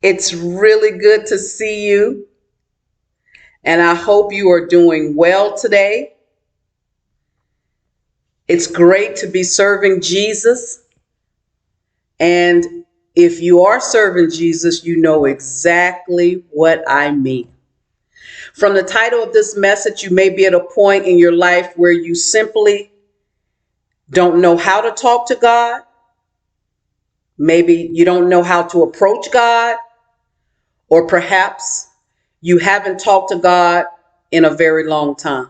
It's really good to see you, and I hope you are doing well today. It's great to be serving Jesus, and if you are serving Jesus, you know exactly what I mean. From the title of this message, you may be at a point in your life where you simply don't know how to talk to God. Maybe you don't know how to approach God, or perhaps you haven't talked to God in a very long time.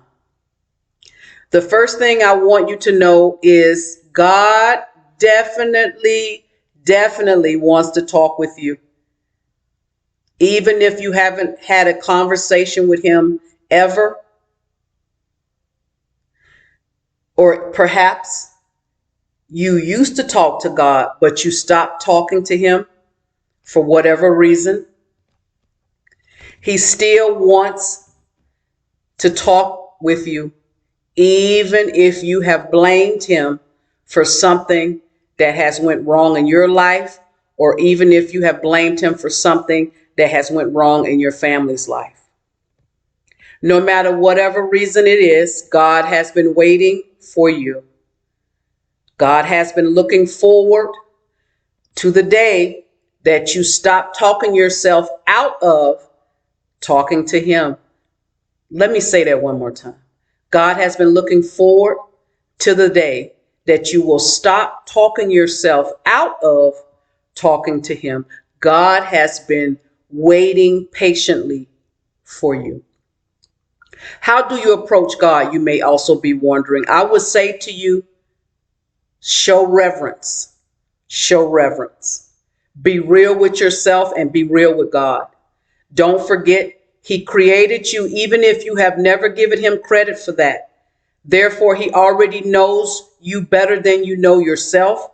The first thing I want you to know is God definitely wants to talk with you. Even if you haven't had a conversation with him ever, or perhaps you used to talk to God, but you stopped talking to him for whatever reason, he still wants to talk with you, even if you have blamed him for something that has went wrong in your life, or even if you have blamed him for something that has went wrong in your family's life. No matter whatever reason it is, God has been waiting for you. God has been looking forward to the day that you stop talking yourself out of talking to him. Let me say that one more time. God has been looking forward to the day that you will stop talking yourself out of talking to him. God has been waiting patiently for you. How do you approach God? You may also be wondering. I would say to you, show reverence. Show reverence. Be real with yourself and be real with God. Don't forget, he created you, even if you have never given him credit for that. Therefore, he already knows you better than you know yourself,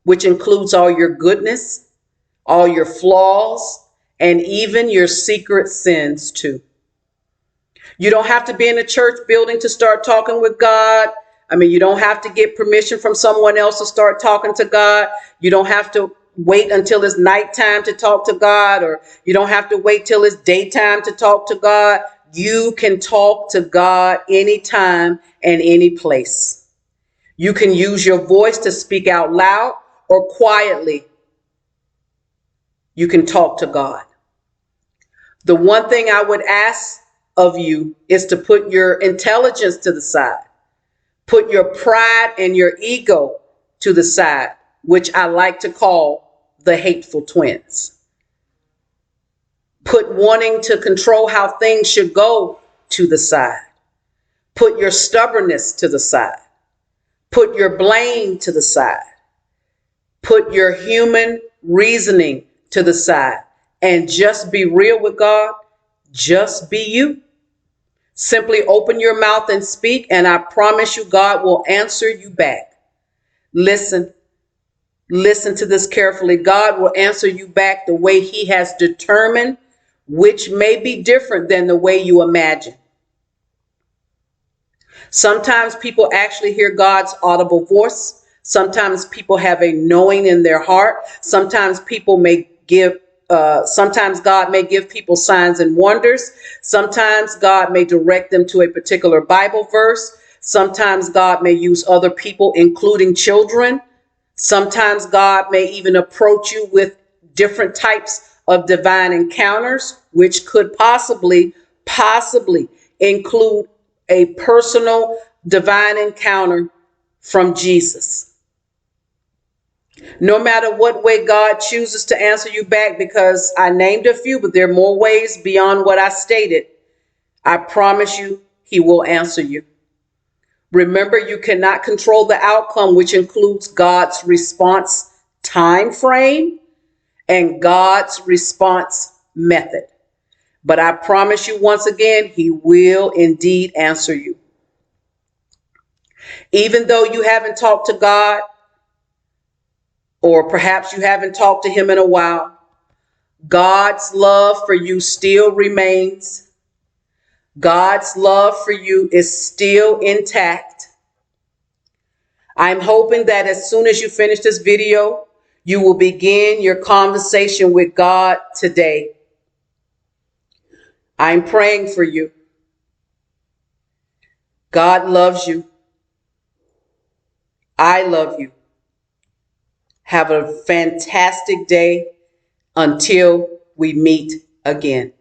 which includes all your goodness, all your flaws, and even your secret sins too. You don't have to be in a church building to start talking with God. I mean, you don't have to get permission from someone else to start talking to God. You don't have to wait until it's nighttime to talk to God, or you don't have to wait till it's daytime to talk to God. You can talk to God anytime and any place. You can use your voice to speak out loud or quietly. You can talk to God. The one thing I would ask of you is to put your intelligence to the side. Put your pride and your ego to the side, which I like to call the hateful twins. Put wanting to control how things should go to the side. Put your stubbornness to the side. Put your blame to the side. Put your human reasoning to the side and just be real with God. Just be you. Simply open your mouth and speak, and I promise you, God will answer you back. Listen to this carefully. God will answer you back the way he has determined, which may be different than the way you imagine. Sometimes people actually hear God's audible voice. Sometimes people have a knowing in their heart. Sometimes God may give people signs and wonders. Sometimes God may direct them to a particular Bible verse. Sometimes God may use other people, including children. Sometimes God may even approach you with different types of divine encounters, which could possibly include a personal divine encounter from Jesus. No matter what way God chooses to answer you back, because I named a few, but there are more ways beyond what I stated, I promise you he will answer you. Remember, you cannot control the outcome, which includes God's response time frame and God's response method. But I promise you once again, he will indeed answer you. Even though you haven't talked to God, or perhaps you haven't talked to him in a while, God's love for you still remains. God's love for you is still intact. I'm hoping that as soon as you finish this video, You will begin your conversation with God today. I'm praying for you. God loves you. I love you. Have a fantastic day until we meet again.